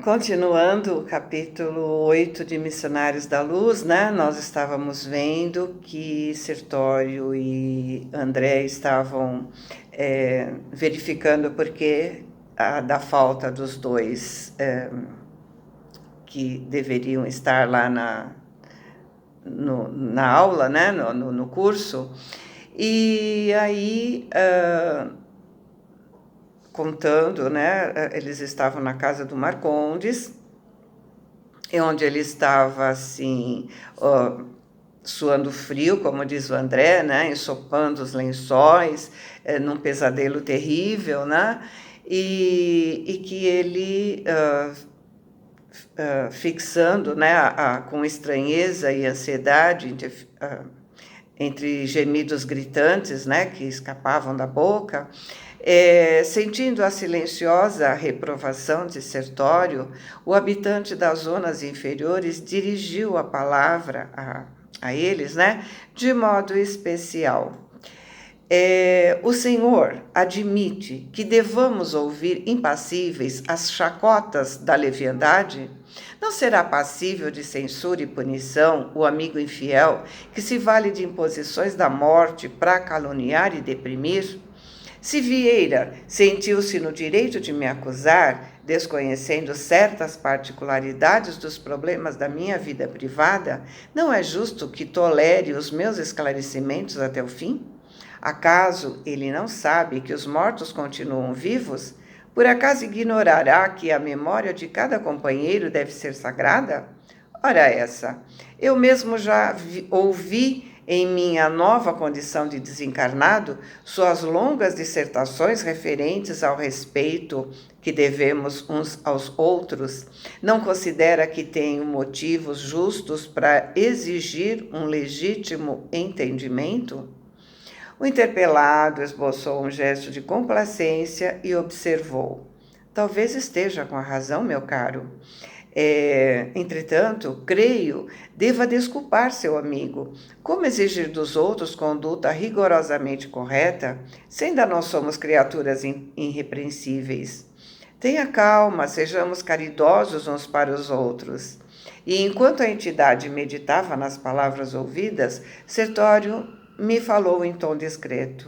Continuando o capítulo 8 de Missionários da Luz, né? Nós estávamos vendo que Sertório e André estavam verificando por que da falta dos dois que deveriam estar lá na aula, né? No curso. E aí, contando, né? Eles estavam na casa do Marcondes, onde ele estava assim, suando frio, como diz o André, né, ensopando os lençóis, num pesadelo terrível, né, e que ele, fixando, né, com estranheza e ansiedade, entre gemidos gritantes, né, que escapavam da boca, sentindo a silenciosa reprovação de Sertório, o habitante das zonas inferiores dirigiu a palavra a eles, né, de modo especial. O Senhor admite que devamos ouvir impassíveis as chacotas da leviandade? Não será passível de censura e punição o amigo infiel que se vale de imposições da morte para caluniar e deprimir? Se Vieira sentiu-se no direito de me acusar, desconhecendo certas particularidades dos problemas da minha vida privada, não é justo que tolere os meus esclarecimentos até o fim? Acaso ele não sabe que os mortos continuam vivos? Por acaso ignorará que a memória de cada companheiro deve ser sagrada? Ora essa, eu mesmo já ouvi em minha nova condição de desencarnado suas longas dissertações referentes ao respeito que devemos uns aos outros. Não considera que tenho motivos justos para exigir um legítimo entendimento? O interpelado esboçou um gesto de complacência e observou: talvez esteja com a razão, meu caro. Entretanto, creio, deva desculpar seu amigo. Como exigir dos outros conduta rigorosamente correta, se ainda não somos criaturas irrepreensíveis? Tenha calma, sejamos caridosos uns para os outros. E enquanto a entidade meditava nas palavras ouvidas, Sertório me falou em tom discreto: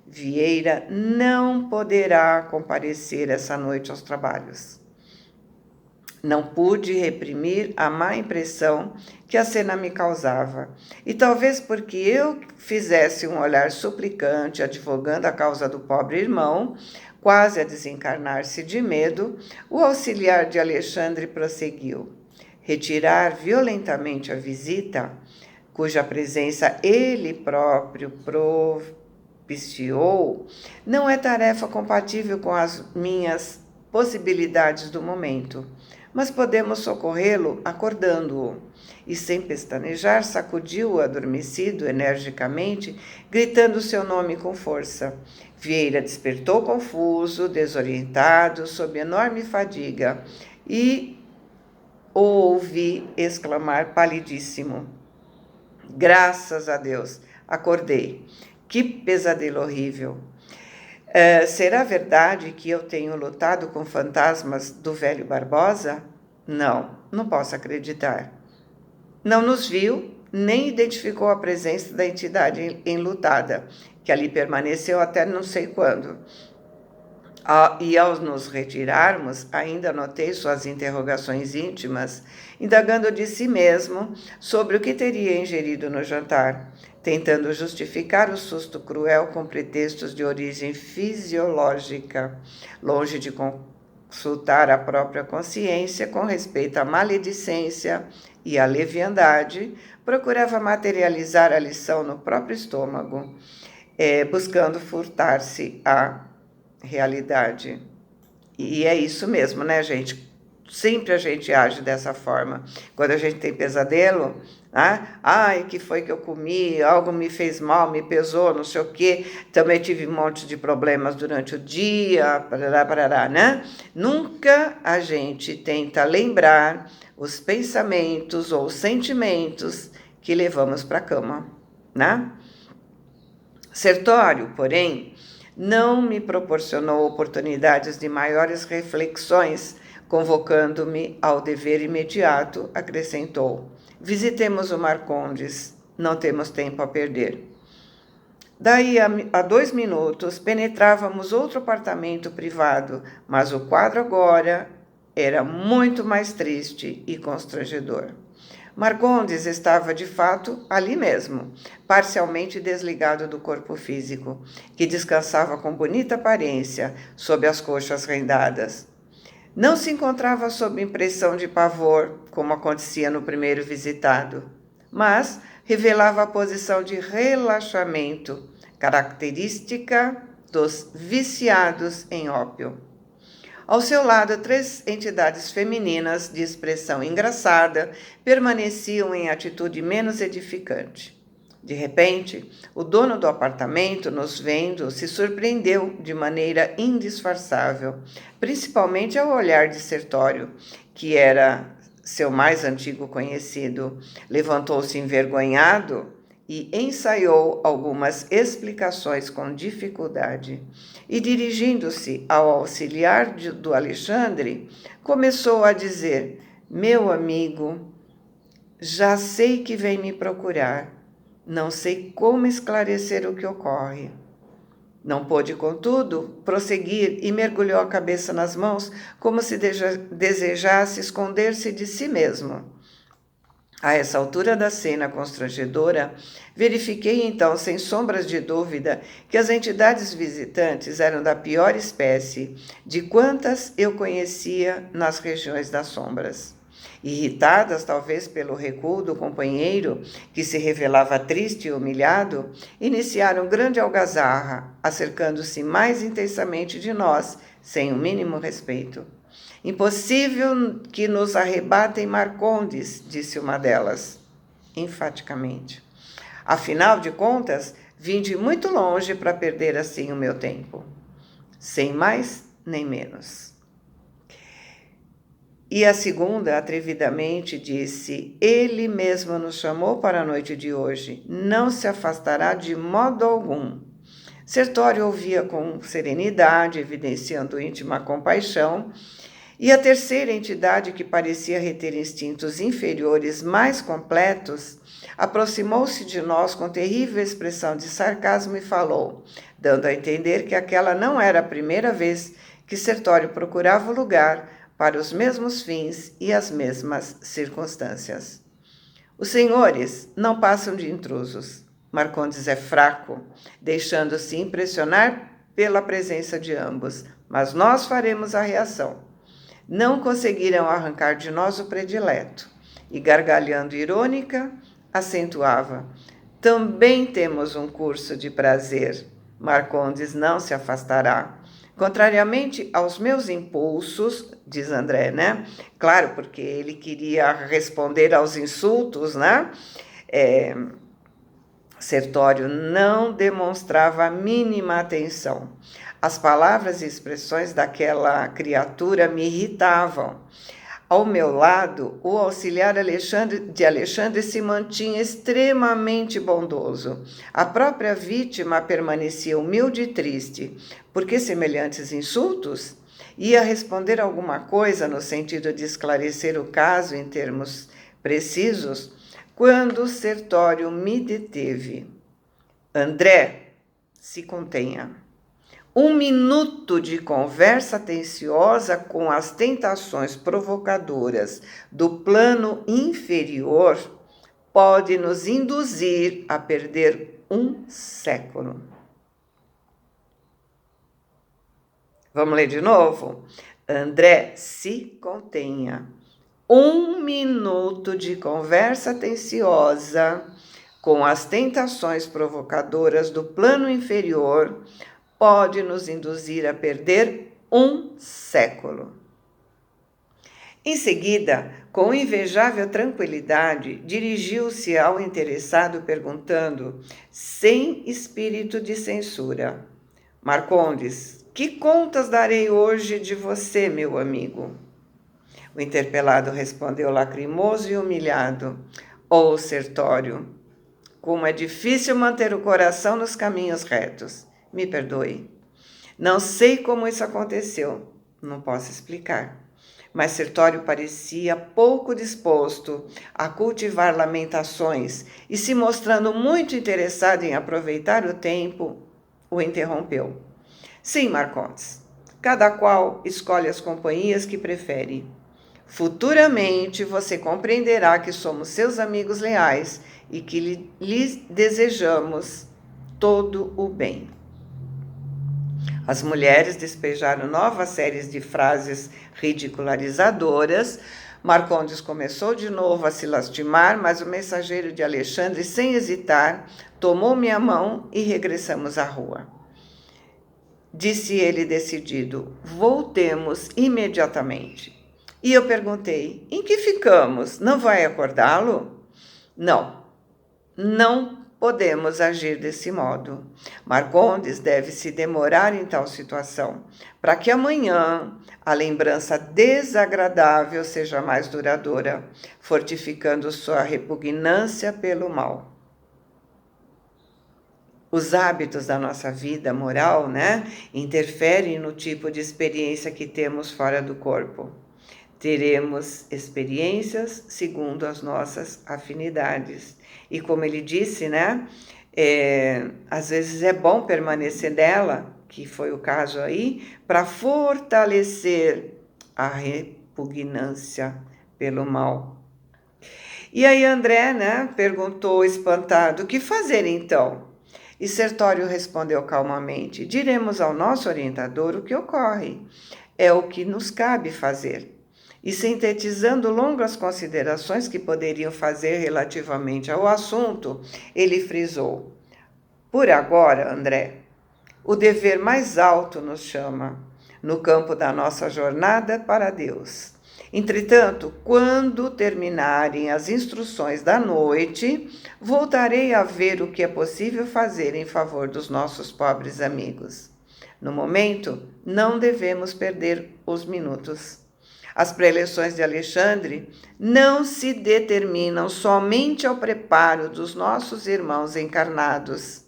Vieira não poderá comparecer essa noite aos trabalhos. Não pude reprimir a má impressão que a cena me causava, e talvez porque eu fizesse um olhar suplicante advogando a causa do pobre irmão, quase a desencarnar-se de medo, o auxiliar de Alexandre prosseguiu: retirar violentamente a visita, cuja presença ele próprio propiciou, não é tarefa compatível com as minhas possibilidades do momento, mas podemos socorrê-lo acordando-o. E sem pestanejar, sacudiu o adormecido energicamente, gritando seu nome com força. Vieira despertou confuso, desorientado, sob enorme fadiga, e o ouvi exclamar palidíssimo: graças a Deus, acordei. Que pesadelo horrível! Será verdade que eu tenho lutado com fantasmas do velho Barbosa? Não, não posso acreditar. Não nos viu, nem identificou a presença da entidade enlutada, que ali permaneceu até não sei quando. E ao nos retirarmos, ainda notei suas interrogações íntimas, indagando de si mesmo sobre o que teria ingerido no jantar, tentando justificar o susto cruel com pretextos de origem fisiológica, longe de consultar a própria consciência com respeito à maledicência e à leviandade, procurava materializar a lição no próprio estômago, buscando furtar-se a realidade. E é isso mesmo, né, gente? Sempre a gente age dessa forma. Quando a gente tem pesadelo, né? Ai, que foi que eu comi? Algo me fez mal, me pesou, não sei o quê. Também tive um monte de problemas durante o dia, parará, parará, né? Nunca a gente tenta lembrar os pensamentos ou sentimentos que levamos para a cama, né? Sertório, porém, não me proporcionou oportunidades de maiores reflexões Convocando-me ao dever imediato, acrescentou: visitemos o Marcondes, não temos tempo a perder. Daí a 2 minutos penetrávamos outro apartamento privado, mas o quadro agora era muito mais triste e constrangedor. Marcondes estava de fato ali mesmo, parcialmente desligado do corpo físico, que descansava com bonita aparência sob as coxas rendadas. Não se encontrava sob impressão de pavor, como acontecia no primeiro visitado, mas revelava a posição de relaxamento, característica dos viciados em ópio. Ao seu lado, 3 entidades femininas de expressão engraçada permaneciam em atitude menos edificante. De repente, o dono do apartamento, nos vendo, se surpreendeu de maneira indisfarçável, principalmente ao olhar de Sertório, que era seu mais antigo conhecido. Levantou-se envergonhado e ensaiou algumas explicações com dificuldade. E, dirigindo-se ao auxiliar do Alexandre, começou a dizer: meu amigo, já sei que vem me procurar. Não sei como esclarecer o que ocorre. Não pôde, contudo, prosseguir e mergulhou a cabeça nas mãos como se desejasse esconder-se de si mesmo. A essa altura da cena constrangedora, verifiquei então, sem sombras de dúvida, que as entidades visitantes eram da pior espécie de quantas eu conhecia nas regiões das sombras. Irritadas, talvez pelo recuo do companheiro, que se revelava triste e humilhado, iniciaram grande algazarra, acercando-se mais intensamente de nós, sem o mínimo respeito. Impossível que nos arrebatem Marcondes, disse uma delas, enfaticamente. Afinal de contas, vim de muito longe para perder assim o meu tempo. Sem mais nem menos. E a segunda, atrevidamente, disse: ele mesmo nos chamou para a noite de hoje. Não se afastará de modo algum. Sertório ouvia com serenidade, evidenciando íntima compaixão, e a terceira entidade, que parecia reter instintos inferiores mais completos, aproximou-se de nós com terrível expressão de sarcasmo e falou, dando a entender que aquela não era a primeira vez que Sertório procurava o lugar para os mesmos fins e as mesmas circunstâncias. Os senhores não passam de intrusos. Marcondes é fraco, deixando-se impressionar pela presença de ambos, mas nós faremos a reação. Não conseguiram arrancar de nós o predileto, e gargalhando irônica, acentuava: também temos um curso de prazer. Marcondes não se afastará. Contrariamente aos meus impulsos, diz André, né? Claro, porque ele queria responder aos insultos, né? Sertório não demonstrava a mínima atenção. As palavras e expressões daquela criatura me irritavam. Ao meu lado, o auxiliar de Alexandre se mantinha extremamente bondoso. A própria vítima permanecia humilde e triste, porque semelhantes insultos? Ia responder alguma coisa no sentido de esclarecer o caso em termos precisos, quando Sertório me deteve. André, se contenha. 1 minuto de conversa atenciosa com as tentações provocadoras do plano inferior pode nos induzir a perder um século. Vamos ler de novo? André, se contenha. 1 minuto de conversa atenciosa com as tentações provocadoras do plano inferior pode nos induzir a perder um século. Em seguida, com invejável tranquilidade, dirigiu-se ao interessado perguntando, sem espírito de censura: Marcondes, que contas darei hoje de você, meu amigo? O interpelado respondeu lacrimoso e humilhado: Ó Sertório, como é difícil manter o coração nos caminhos retos. Me perdoe. Não sei como isso aconteceu. Não posso explicar. Mas Sertório parecia pouco disposto a cultivar lamentações e, se mostrando muito interessado em aproveitar o tempo, o interrompeu. Sim, Marcondes, cada qual escolhe as companhias que prefere. Futuramente você compreenderá que somos seus amigos leais e que lhes desejamos todo o bem. As mulheres despejaram novas séries de frases ridicularizadoras. Marcondes começou de novo a se lastimar, mas o mensageiro de Alexandre, sem hesitar, tomou minha mão e regressamos à rua. Disse ele decidido: voltemos imediatamente. E eu perguntei: em que ficamos? Não vai acordá-lo? Não, não podemos agir desse modo. Marcondes deve se demorar em tal situação, para que amanhã a lembrança desagradável seja mais duradoura, fortificando sua repugnância pelo mal. Os hábitos da nossa vida moral, interferem no tipo de experiência que temos fora do corpo. Teremos experiências segundo as nossas afinidades. E como ele disse, às vezes é bom permanecer nela, que foi o caso aí, para fortalecer a repugnância pelo mal. E aí André, perguntou espantado: o que fazer então? E Sertório respondeu calmamente: diremos ao nosso orientador o que ocorre. É o que nos cabe fazer. E sintetizando longas considerações que poderiam fazer relativamente ao assunto, ele frisou: por agora, André, o dever mais alto nos chama no campo da nossa jornada para Deus. Entretanto, quando terminarem as instruções da noite, voltarei a ver o que é possível fazer em favor dos nossos pobres amigos. No momento, não devemos perder os minutos. As preleções de Alexandre não se determinam somente ao preparo dos nossos irmãos encarnados,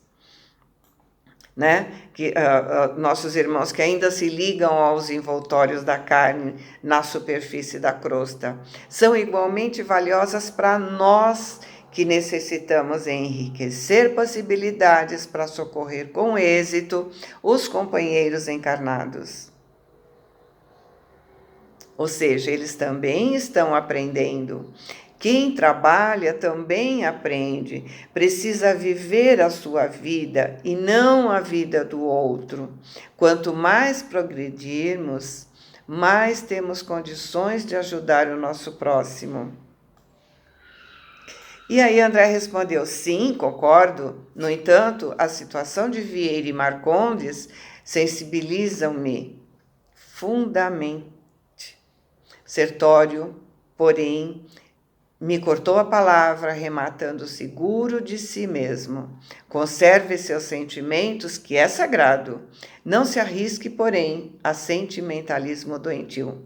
nossos irmãos que ainda se ligam aos envoltórios da carne na superfície da crosta, são igualmente valiosas para nós que necessitamos enriquecer possibilidades para socorrer com êxito os companheiros encarnados. Ou seja, eles também estão aprendendo. Quem trabalha também aprende, precisa viver a sua vida e não a vida do outro. Quanto mais progredirmos, mais temos condições de ajudar o nosso próximo. E aí André respondeu: sim, concordo. No entanto, a situação de Vieira e Marcondes sensibilizam-me fundamentalmente. Sertório, porém, me cortou a palavra, rematando seguro de si mesmo. Conserve seus sentimentos, que é sagrado. Não se arrisque, porém, a sentimentalismo doentio.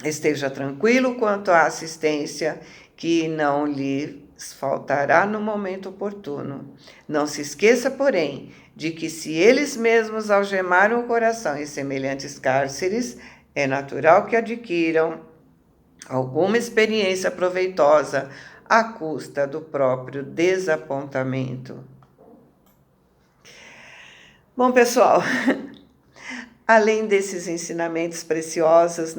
Esteja tranquilo quanto à assistência, que não lhes faltará no momento oportuno. Não se esqueça, porém, de que se eles mesmos algemaram o coração em semelhantes cárceres, é natural que adquiram alguma experiência proveitosa à custa do próprio desapontamento. Bom, pessoal, além desses ensinamentos preciosos,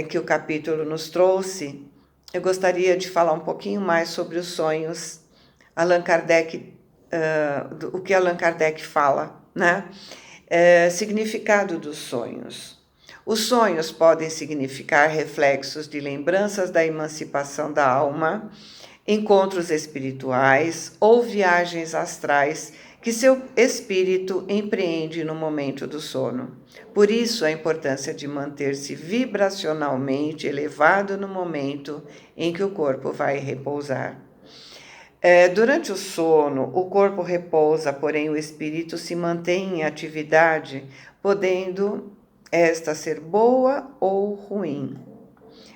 que o capítulo nos trouxe, eu gostaria de falar um pouquinho mais sobre os sonhos. Allan Kardec, o que Allan Kardec fala, significado dos sonhos. Os sonhos podem significar reflexos de lembranças da emancipação da alma, encontros espirituais ou viagens astrais que seu espírito empreende no momento do sono. Por isso, a importância de manter-se vibracionalmente elevado no momento em que o corpo vai repousar. Durante o sono, o corpo repousa, porém o espírito se mantém em atividade, podendo esta ser boa ou ruim,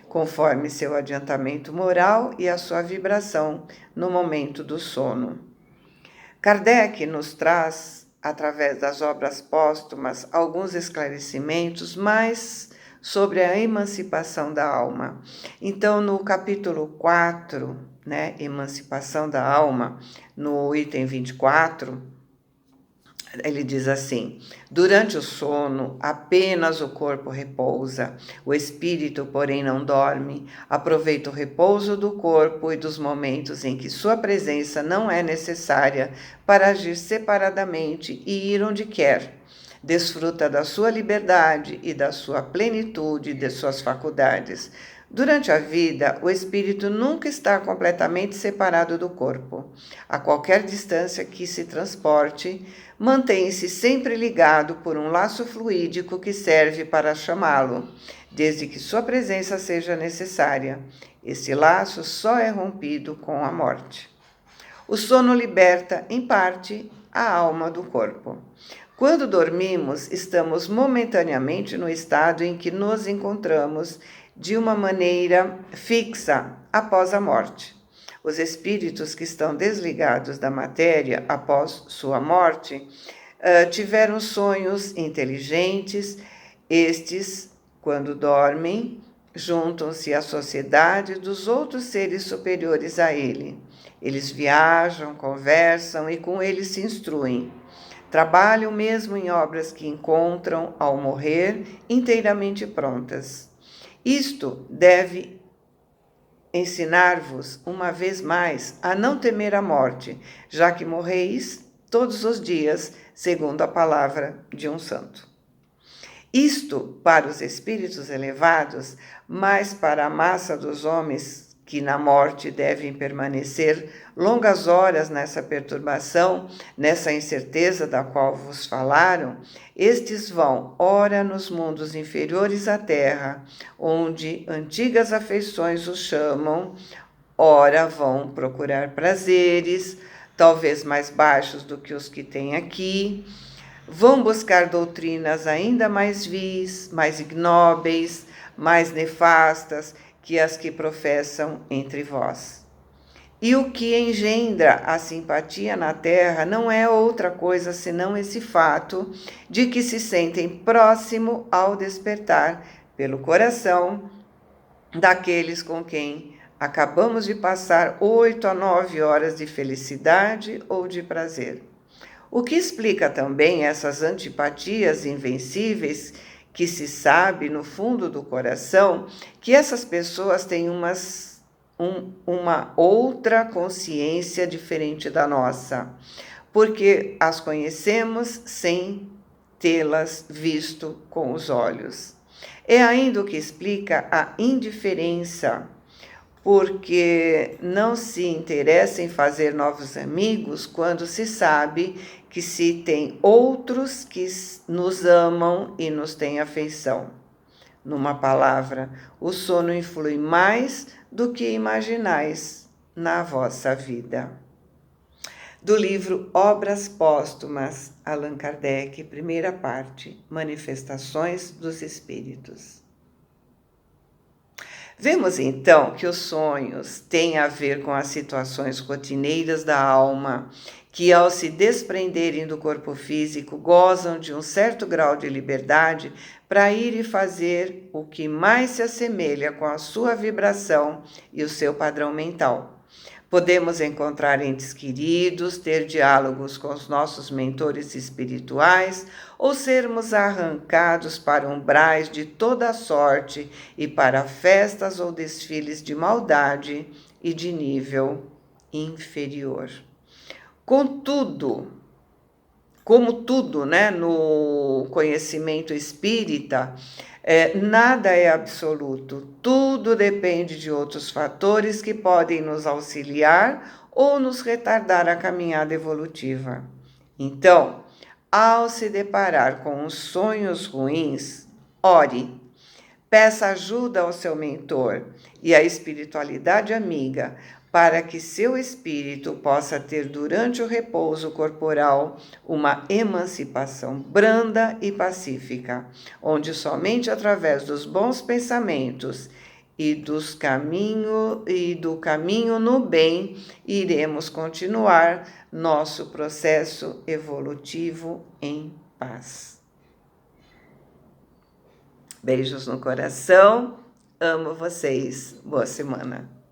conforme seu adiantamento moral e a sua vibração no momento do sono. Kardec nos traz, através das obras póstumas, alguns esclarecimentos mais sobre a emancipação da alma. Então, no capítulo 4, né, Emancipação da Alma, no item 24, ele diz assim: durante o sono, apenas o corpo repousa, o espírito, porém, não dorme. Aproveita o repouso do corpo e dos momentos em que sua presença não é necessária para agir separadamente e ir onde quer. Desfruta da sua liberdade e da sua plenitude de suas faculdades. Durante a vida, o espírito nunca está completamente separado do corpo. A qualquer distância que se transporte, mantém-se sempre ligado por um laço fluídico que serve para chamá-lo, desde que sua presença seja necessária. Esse laço só é rompido com a morte. O sono liberta, em parte, a alma do corpo. Quando dormimos, estamos momentaneamente no estado em que nos encontramos de uma maneira fixa após a morte. Os espíritos que estão desligados da matéria após sua morte tiveram sonhos inteligentes. Estes, quando dormem, juntam-se à sociedade dos outros seres superiores a ele. Eles viajam, conversam e com eles se instruem. Trabalham mesmo em obras que encontram, ao morrer, inteiramente prontas. Isto deve ensinar-vos, uma vez mais, a não temer a morte, já que morreis todos os dias, segundo a palavra de um santo. Isto para os espíritos elevados, mas para a massa dos homens que na morte devem permanecer longas horas nessa perturbação, nessa incerteza da qual vos falaram, estes vão, ora nos mundos inferiores à terra, onde antigas afeições os chamam, ora vão procurar prazeres, talvez mais baixos do que os que têm aqui, vão buscar doutrinas ainda mais vis, mais ignóbeis, mais nefastas que as que professam entre vós. E o que engendra a simpatia na terra não é outra coisa senão esse fato de que se sentem próximo ao despertar pelo coração daqueles com quem acabamos de passar 8 a 9 horas de felicidade ou de prazer. O que explica também essas antipatias invencíveis que se sabe no fundo do coração que essas pessoas têm uma outra consciência diferente da nossa, porque as conhecemos sem tê-las visto com os olhos. É ainda o que explica a indiferença, porque não se interessa em fazer novos amigos quando se sabe que se tem outros que nos amam e nos têm afeição. Numa palavra, o sono influi mais do que imaginais na vossa vida. Do livro Obras Póstumas, Allan Kardec, primeira parte, Manifestações dos Espíritos. Vemos então que os sonhos têm a ver com as situações rotineiras da alma, que ao se desprenderem do corpo físico gozam de um certo grau de liberdade para ir e fazer o que mais se assemelha com a sua vibração e o seu padrão mental. Podemos encontrar entes queridos, ter diálogos com os nossos mentores espirituais ou sermos arrancados para umbrais de toda sorte e para festas ou desfiles de maldade e de nível inferior. Contudo, como tudo, né, no conhecimento espírita, nada é absoluto, tudo depende de outros fatores que podem nos auxiliar ou nos retardar a caminhada evolutiva. Então, ao se deparar com os sonhos ruins, ore, peça ajuda ao seu mentor e à espiritualidade amiga, para que seu espírito possa ter durante o repouso corporal uma emancipação branda e pacífica, onde somente através dos bons pensamentos e do caminho no bem iremos continuar nosso processo evolutivo em paz. Beijos no coração. Amo vocês. Boa semana.